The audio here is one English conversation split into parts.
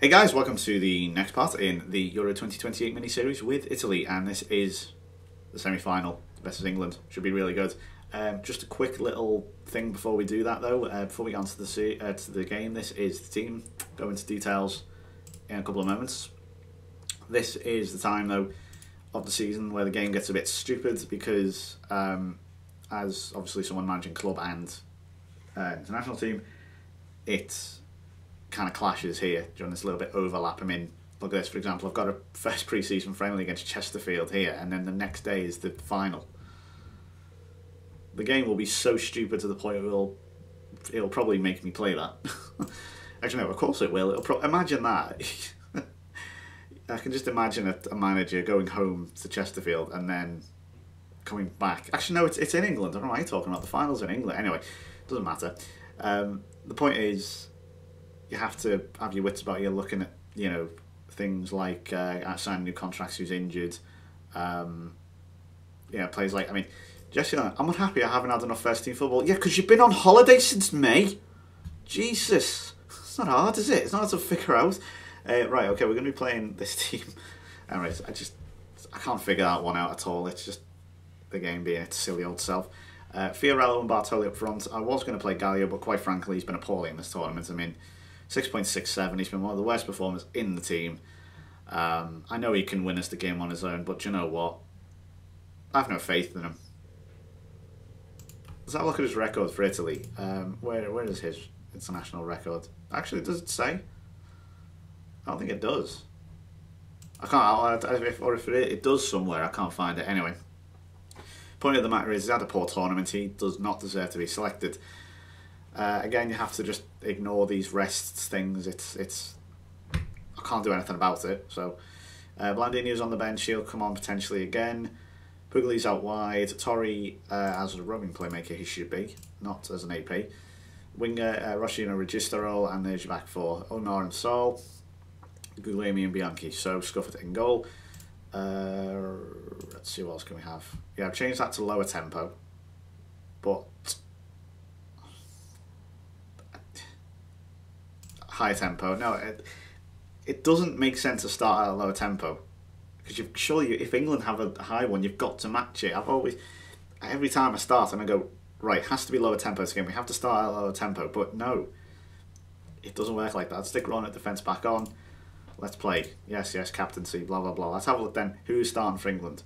Hey guys, welcome to the next part in the Euro 2028 mini-series with Italy, and this is the semi-final versus England. Should be really good. Just a quick little thing before we do that though, before we get on to the game. This is the team. Go into details in a couple of moments. This is the time though of the season where the game gets a bit stupid because as obviously someone managing club and international team, it kind of clashes here during this little bit overlap. I mean, look at this, for example, I've got a first pre-season friendly against Chesterfield here, and then the next day is the final. The game will be so stupid to the point it'll probably make me play that. Actually, no, of course it will. Imagine that. I can just imagine a manager going home to Chesterfield and then coming back. Actually, no, it's in England. I don't know why you're talking about. The finals in England. Anyway, doesn't matter. The point is, you have to have your wits about you, looking at, you know, things like signing new contracts, who's injured. Players like, I mean, Jesse, I'm unhappy I haven't had enough first team football. Yeah, because you've been on holiday since May. Jesus. It's not hard, is it? It's not hard to figure out. Right, okay, we're going to be playing this team. Anyways, I can't figure that one out at all. It's just the game being its silly old self. Fiorello and Bartoli up front. I was going to play Gallio, but quite frankly, he's been appalling in this tournament. I mean, 6.67, he's been one of the worst performers in the team. I know he can win us the game on his own, but you know what? I have no faith in him. Let's have a look at his record for Italy. Where is his international record? Actually, does it say? I don't think it does. I can't, if it does somewhere, I can't find it. Anyway, point of the matter is, he's had a poor tournament. He does not deserve to be selected. Again, you have to just ignore these rests things. It's I can't do anything about it. So Blandini's on the bench. He'll come on potentially again. Pugli's out wide. Torri as a roaming playmaker, he should be, not as an AP. Winger Rossino Registero, and there's your back four: Omar and Sol, Guglielmi and Bianchi. So Scuffert in goal. Let's see, what else can we have? Yeah, I've changed that to lower tempo, but high tempo. No, it doesn't make sense to start at a lower tempo, because if England have a high one, you've got to match it. Every time I start and I go, right, it has to be lower tempo this game, we have to start at a lower tempo, but no, it doesn't work like that. Stick Ron at defence back on. Let's play. Yes, captaincy, blah, blah, blah. Let's have a look then. Who's starting for England?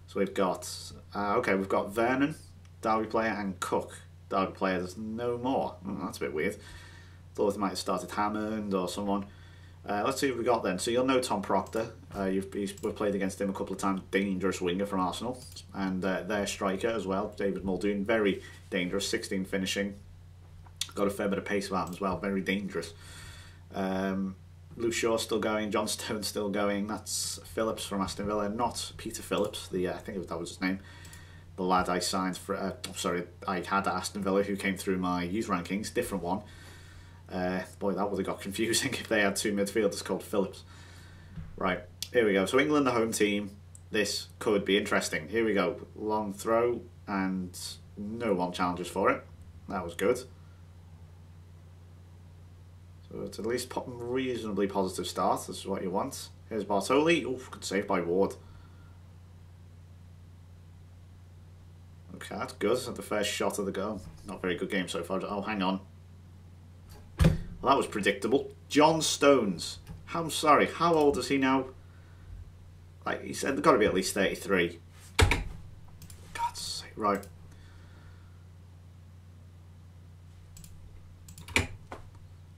So we've got, we've got Vernon, Derby player, and Cook, Derby player. There's no more. That's a bit weird. Thought they might have started Hammond or someone. Let's see what we got then. So you'll know Tom Proctor. We've played against him a couple of times. Dangerous winger from Arsenal. And their striker as well, David Muldoon. Very dangerous, 16 finishing. Got a fair bit of pace about him as well. Very dangerous. Lou Shaw still going. John Stone still going. That's Phillips from Aston Villa. Not Peter Phillips. I think that was his name. The lad I signed for... I had at Aston Villa, who came through my youth rankings. Different one. Boy, that would have got confusing if they had two midfielders called Phillips. Right, here we go. So England, the home team. This could be interesting. Here we go. Long throw, and no one challenges for it. That was good. So it's at least a reasonably positive start. This is what you want. Here's Bartoli. Oof, good save by Ward. Okay, that's good. That's the first shot of the goal. Not a very good game so far. Oh, hang on. Well, that was predictable. John Stones. I'm sorry, how old is he now? Like, he said, they've got to be at least 33. God's sake, right.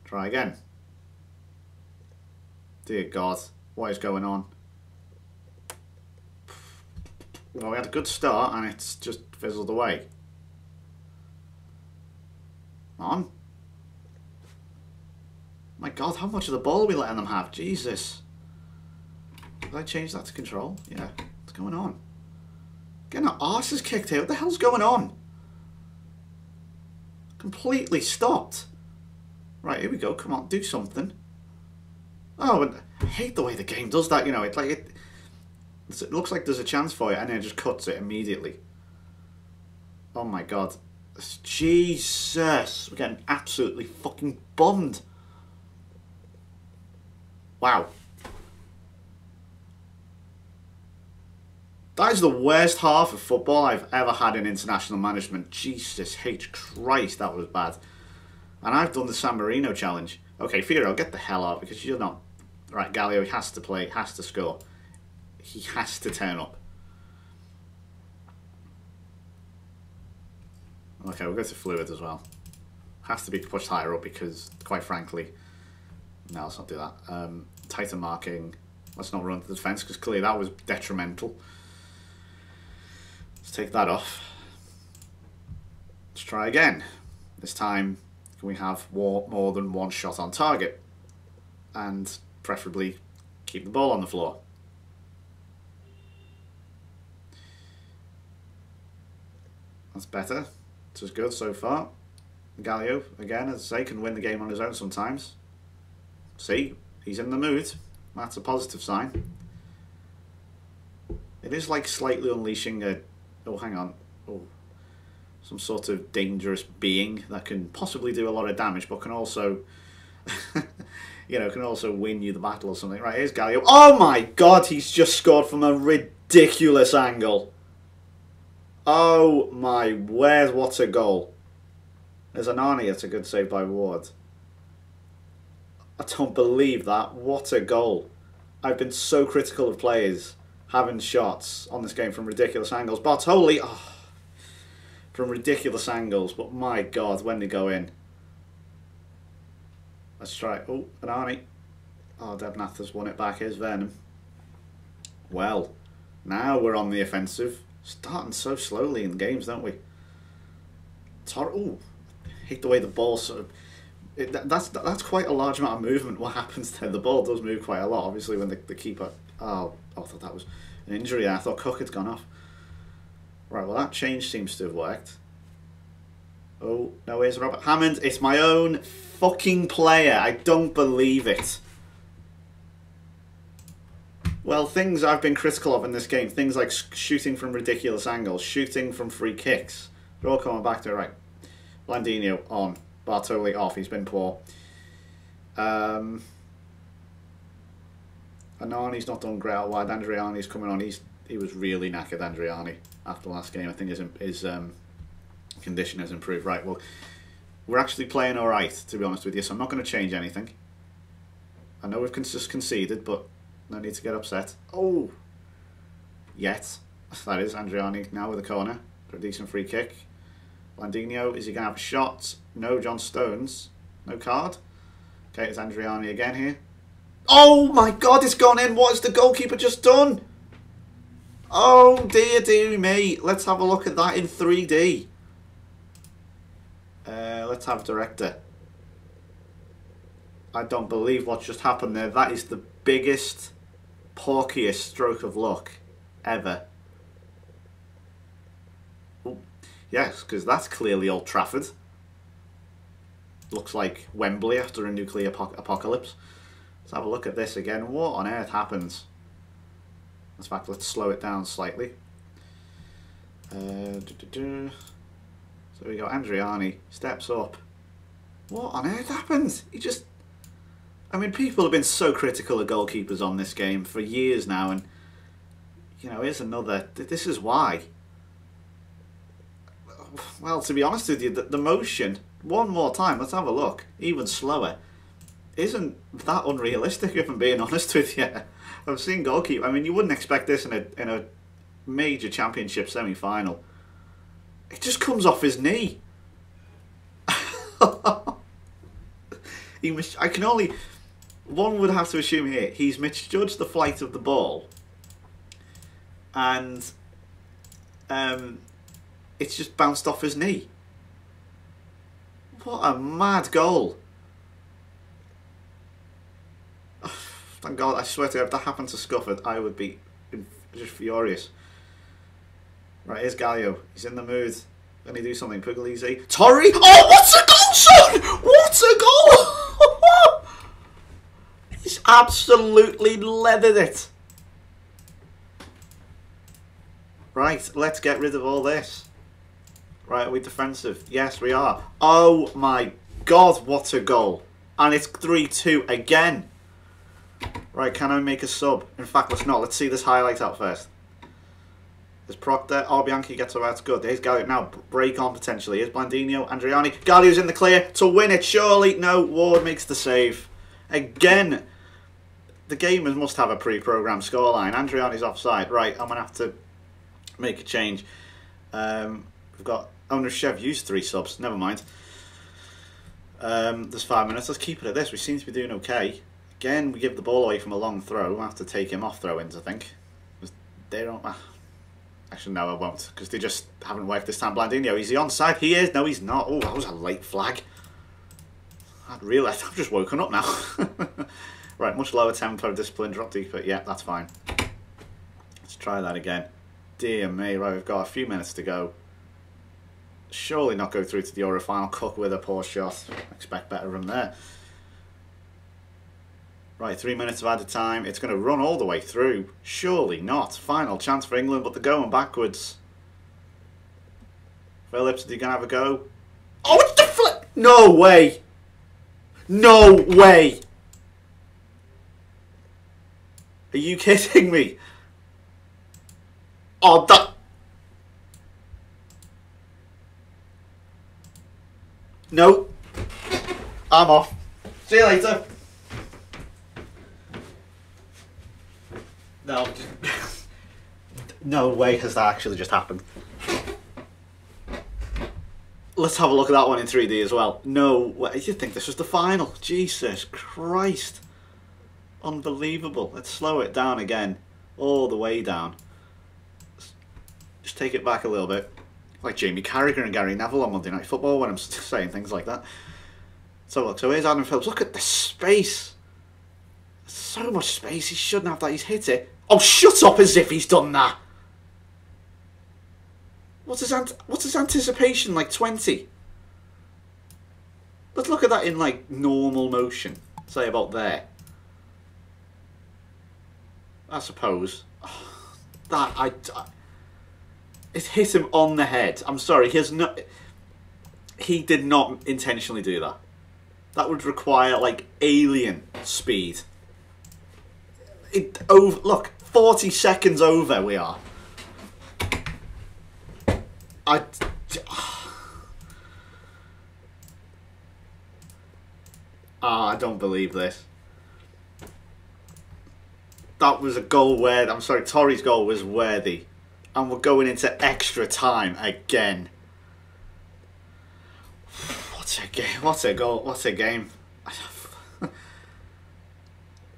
Try again. Dear God, what is going on? Well, we had a good start and it's just fizzled away. Come on. My God, how much of the ball are we letting them have? Jesus. Did I change that to control? Yeah. What's going on? Getting our arses kicked here. What the hell's going on? Completely stopped. Right, here we go. Come on, do something. Oh, and I hate the way the game does that, you know. It looks like there's a chance for it and then it just cuts it immediately. Oh my God. Jesus. We're getting absolutely fucking bombed. Wow. That is the worst half of football I've ever had in international management. Jesus H. Christ, that was bad. And I've done the San Marino challenge. Okay, Firo, get the hell out because you're not... Right, Gallio has to play, has to score. He has to turn up. Okay, we'll go to Fluid as well. Has to be pushed higher up because, quite frankly... No, let's not do that. Tighter marking. Let's not run to the defence because clearly that was detrimental. Let's take that off. Let's try again. This time, can we have more than one shot on target? And preferably keep the ball on the floor. That's better. This is good so far. Gallio, again, as I say, can win the game on his own sometimes. See, he's in the mood. That's a positive sign. It is like slightly unleashing a... Oh, hang on. Oh, some sort of dangerous being that can possibly do a lot of damage, but can also... you know, can also win you the battle or something. Right, here's Gallio. Oh my god, he's just scored from a ridiculous angle. Oh my word, what a goal. There's an Arnie, it's a good save by Ward. I don't believe that. What a goal. I've been so critical of players having shots on this game from ridiculous angles. Bartoli, oh, from ridiculous angles, but my god, when they go in. Let's try. Oh, an Arnie. Oh, Debnath has won it back. Here's Vernon. Well, now we're on the offensive. Starting so slowly in games, don't we? Oh, hate the way the ball sort of... That's quite a large amount of movement. What happens there? The ball does move quite a lot, obviously, when the keeper... Oh, I thought that was an injury. I thought Cook had gone off. Right, well, that change seems to have worked. Oh, no, here's Robert Hammond. It's my own fucking player. I don't believe it. Well, things I've been critical of in this game, things like shooting from ridiculous angles, shooting from free kicks, they're all coming back to it. Right. Blandino on. Bartoli off. He's been poor. Anani's not done great out wide. Andriani's coming on. He was really knackered, Andriani, after last game. I think his condition has improved. Right, well, we're actually playing all right, to be honest with you, so I'm not going to change anything. I know we've just conceded, but no need to get upset. Oh! Yet. That is Andriani now with a corner for a decent free kick. Blandino, is he going to have a shot? No, John Stones. No card. Okay, it's Andriani again here. Oh my god, it's gone in. What has the goalkeeper just done? Oh dear me. Let's have a look at that in 3D. Let's have director. I don't believe what's just happened there. That is the biggest, porkiest stroke of luck ever. Ooh. Yes, because that's clearly Old Trafford. Looks like Wembley after a nuclear apocalypse. Let's have a look at this again. What on earth happens? In fact, let's slow it down slightly. So we got Andriani, steps up. What on earth happens? He just... I mean, people have been so critical of goalkeepers on this game for years now, and, you know, here's another... This is why. Well, to be honest with you, the motion, one more time, let's have a look, even slower, isn't that unrealistic, if I'm being honest with you. I've seen goalkeeper... I mean, you wouldn't expect this in a major championship semi-final. It just comes off his knee. I can only... One would have to assume here, he's misjudged the flight of the ball. And it's just bounced off his knee. What a mad goal. Thank God, I swear to God, if that happened to Scufford, I would be just furious. Right, here's Gallio. He's in the mood. Can he do something? Puglisi. Torri! Oh, what's a goal, son! What a goal! He's absolutely leathered it. Right, let's get rid of all this. Right, are we defensive? Yes, we are. Oh my God, what a goal. And it's 3-2 again. Right, can I make a sub? In fact, let's not. Let's see this highlight out first. There's Proctor. Oh, Bianchi gets away. That's good. There's Galio. Now, break on potentially. Here's Blandino. Andriani. Galio's in the clear to win it. Surely. No. Ward makes the save. Again, the gamers must have a pre-programmed scoreline. Andriani's offside. Right, I'm going to have to make a change. We've got... Oh, no, Chev used 3 subs. Never mind. There's 5 minutes. Let's keep it at this. We seem to be doing okay. Again, we give the ball away from a long throw. We'll have to take him off throw-ins, I think. They don't... Actually, no, I won't, because they just haven't worked this time. Blandino, is he onside? He is. No, he's not. Oh, that was a late flag. I've realised I've just woken up now. Right, much lower tempo, discipline, drop deeper. Yeah, that's fine. Let's try that again. Dear me, right, we've got a few minutes to go. Surely not go through to the Euro final. Cook with a poor shot. Expect better from there. Right, 3 minutes of added time. It's going to run all the way through. Surely not. Final chance for England, but they're going backwards. Phillips, are you going to have a go? Oh, it's the flip! No way! No way! Are you kidding me? Oh, that... No. I'm off. See you later. No. No way has that actually just happened. Let's have a look at that one in 3D as well. No way. You think this was the final? Jesus Christ. Unbelievable. Let's slow it down again. All the way down. Just take it back a little bit. Like Jamie Carragher and Gary Neville on Monday Night Football when I'm saying things like that. So look, so here's Adam Phillips. Look at the space. So much space. He shouldn't have that. He's hit it. Oh, shut up as if he's done that. What's his anticipation? Like 20? Let's look at that in like normal motion. Say about there. I suppose. It hit him on the head. I'm sorry. He did not intentionally do that. That would require like alien speed. Look, 40 seconds over we are. I don't believe this. That was a goal worthy. I'm sorry, Torre's goal was worthy. And we're going into extra time again. What a game. What a goal. What a game.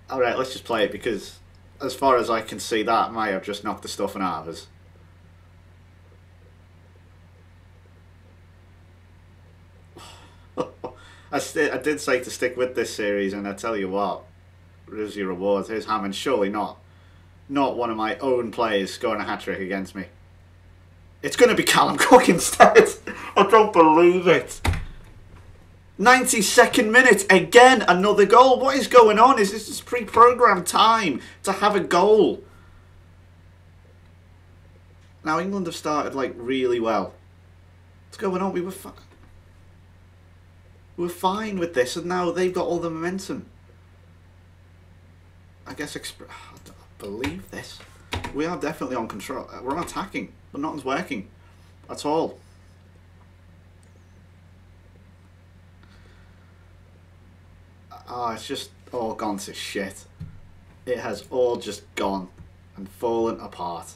Alright, let's just play it because as far as I can see that might have just knocked the stuffing out of us. I did say to stick with this series, and I tell you what, there's your reward. Here's Hammond. Surely not one of my own players scoring a hat-trick against me. It's going to be Callum Cook instead. I don't believe it. 92nd minute, again, another goal. What is going on? Is this pre-programmed time to have a goal? Now, England have started, like, really well. What's going on? We were fine with this, and now they've got all the momentum. I guess I don't believe this. We are definitely on control. We're attacking, but nothing's working at all. Oh, it's just all gone to shit. It has all just gone and fallen apart.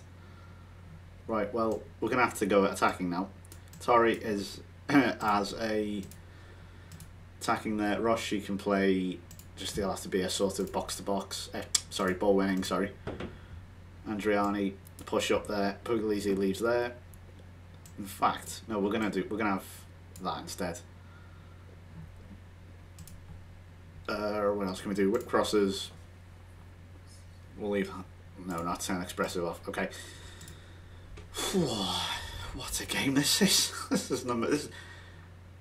Right, well, we're going to have to go attacking now. Torre is as a attacking there. Ross, she can play, just he'll have to be a sort of box-to-box, sorry, ball winning, sorry. Andriani, push up there. Puglisi leaves there. In fact, no, we're gonna have that instead. What else can we do? Whip crosses. We'll leave. No, not turn expressive off. Okay. What a game this is.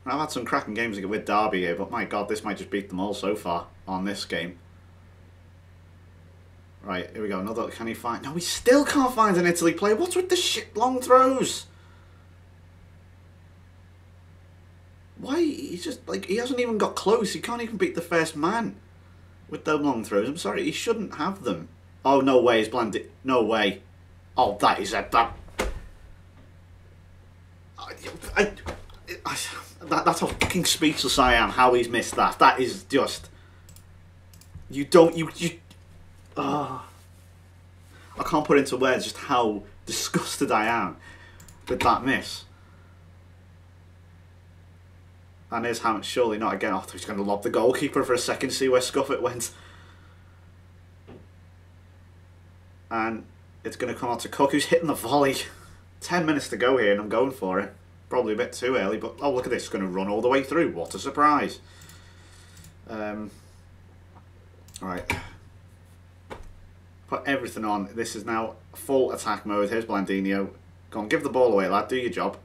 I've had some cracking games with Derby here, but my God, this might just beat them all so far on this game. Right, here we go. Another. Can he find? No, we still can't find an Italy player. What's with the shit long throws? Why? He's just like, he hasn't even got close. He can't even beat the first man. with them long throws. I'm sorry, he shouldn't have them. Oh, no way, he's blended. No way. Oh, that is a... That's how fucking speechless I am, how he's missed that. That is just... You don't... I can't put into words just how disgusted I am with that miss. And here's Hammett, surely not again. Oh, he's going to lob the goalkeeper for a second, see where Scuffet went. And it's going to come on to Cook, who's hitting the volley. 10 minutes to go here, and I'm going for it. Probably a bit too early, but oh, look at this. It's going to run all the way through. What a surprise. Alright. Put everything on. This is now full attack mode. Here's Blandinho. Go on, give the ball away, lad. Do your job.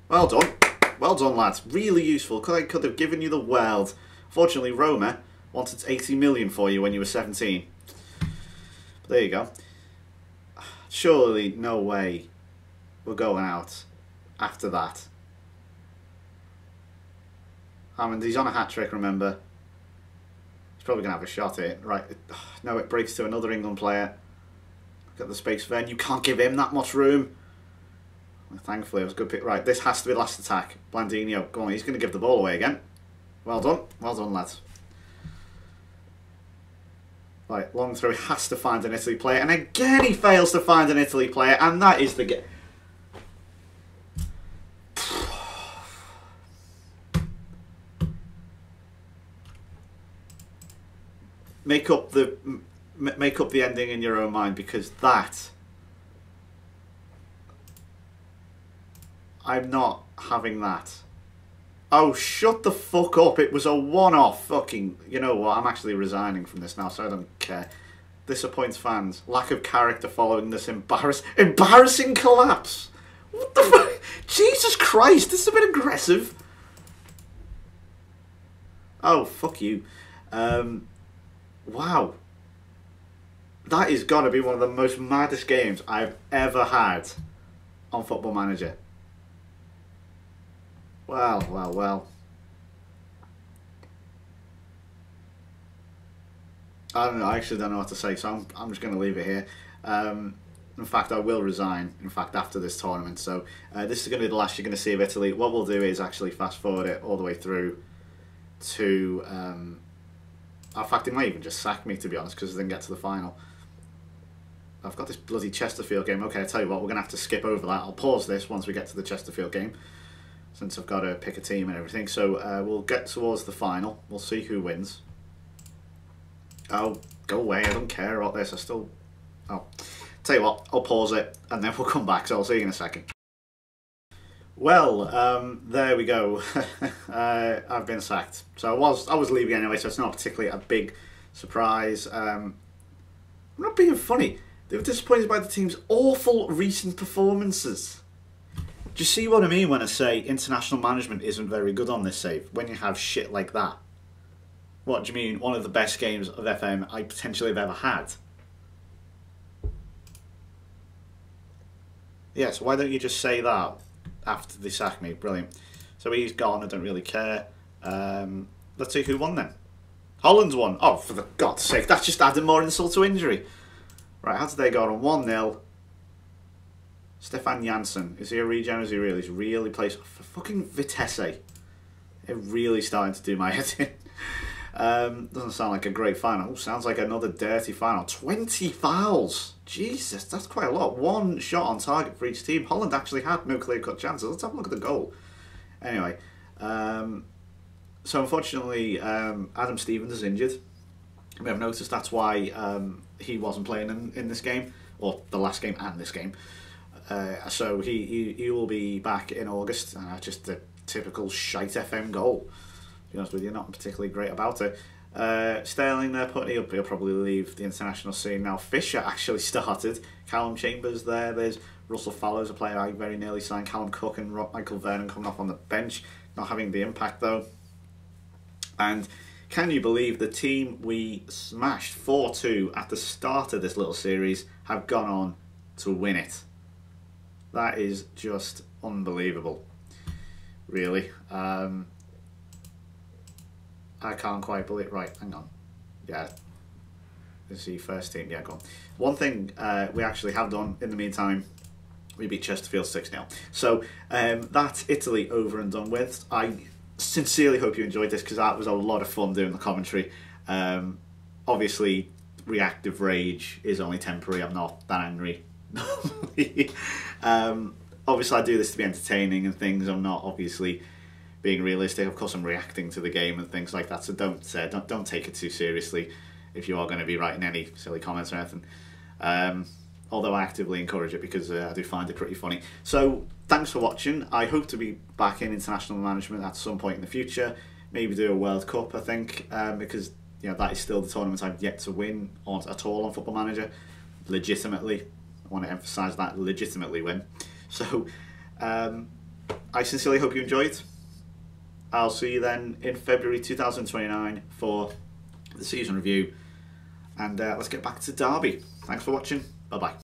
Well done. Well done, lads. Really useful. I could have given you the world. Fortunately, Roma wanted 80 million for you when you were 17. But there you go. Surely, no way we're going out after that. Hammond, he's on a hat-trick, remember. He's probably going to have a shot here. Right. No, it breaks to another England player. Got the space for him. You can't give him that much room. Well, thankfully, it was a good pick. Right, this has to be the last attack. Blandinho, go on, he's going to give the ball away again. Well done. Well done, lads. Right, long throw. He has to find an Italy player. And again, he fails to find an Italy player. And that is the game. Make up the ending in your own mind, because that... I'm not having that. Oh, shut the fuck up. It was a one-off fucking... You know what? I'm actually resigning from this now, so I don't care. Disappoints fans. Lack of character following this embarrassing collapse. What the fuck? Jesus Christ, this is a bit aggressive. Oh, fuck you. Wow. That is got to be one of the most maddest games I've ever had on Football Manager. Well, well, well. I don't know. I actually don't know what to say, so I'm just going to leave it here. In fact, I will resign, in fact, after this tournament. So this is going to be the last you're going to see of Italy. What we'll do is actually fast forward it all the way through to... in fact, it might even just sack me, to be honest, because I didn't get to the final. I've got this bloody Chesterfield game. Okay, I'll tell you what, we're going to have to skip over that. I'll pause this once we get to the Chesterfield game, since I've got to pick a team and everything. So we'll get towards the final. We'll see who wins. Oh, go away. I don't care about this. I still... Oh. Tell you what, I'll pause it, and then we'll come back. So I'll see you in a second. Well, there we go. I've been sacked. So I was leaving anyway, so it's not particularly a big surprise. I'm not being funny. They were disappointed by the team's awful recent performances. Do you see what I mean when I say international management isn't very good on this save? When you have shit like that. What do you mean? One of the best games of FM I potentially have ever had. Yes, why don't you just say that after they sack me? Brilliant. So he's gone, I don't really care. Let's see who won then. Holland's won. Oh, for the God's sake, that's just adding more insult to injury. Right, how did they go on? 1-0. Stefan Janssen. Is he a regen or is he really? He's really plays for fucking Vitesse. They're really starting to do my head in. Doesn't sound like a great final. Ooh, sounds like another dirty final. 20 fouls. Jesus, that's quite a lot. One shot on target for each team. Holland actually had no clear-cut chances. Let's have a look at the goal. Anyway, so unfortunately, Adam Stevens is injured. You may have noticed that's why he wasn't playing in this game, or the last game and this game. So he will be back in August. Just a typical shite FM goal. To be honest with you, not particularly great about it. Sterling there, he'll probably leave the international scene now. Fisher actually started. Callum Chambers there. There's Russell Fallows, a player I very nearly signed. Callum Cook and Michael Vernon coming off on the bench, not having the impact though. And can you believe the team we smashed 4-2 at the start of this little series have gone on to win it? That is just unbelievable, really. I can't quite believe... Right, hang on. Yeah, Let's see, first team. Yeah, go on. One thing we actually have done in the meantime, we beat Chesterfield 6-0. So that's Italy over and done with. I sincerely hope you enjoyed this because that was a lot of fun doing the commentary. Obviously, reactive rage is only temporary. I'm not that angry. Obviously, I do this to be entertaining and things. I'm not obviously being realistic. Of course, I'm reacting to the game and things like that. So don't take it too seriously if you are going to be writing any silly comments or anything. Although I actively encourage it because I do find it pretty funny. So thanks for watching. I hope to be back in international management at some point in the future. Maybe do a World Cup, I think, because that is still the tournament I've yet to win at all on Football Manager. Legitimately. I want to emphasise that, legitimately win. So I sincerely hope you enjoyed. I'll see you then in February 2029 for the season review. And let's get back to Derby. Thanks for watching. Bye-bye.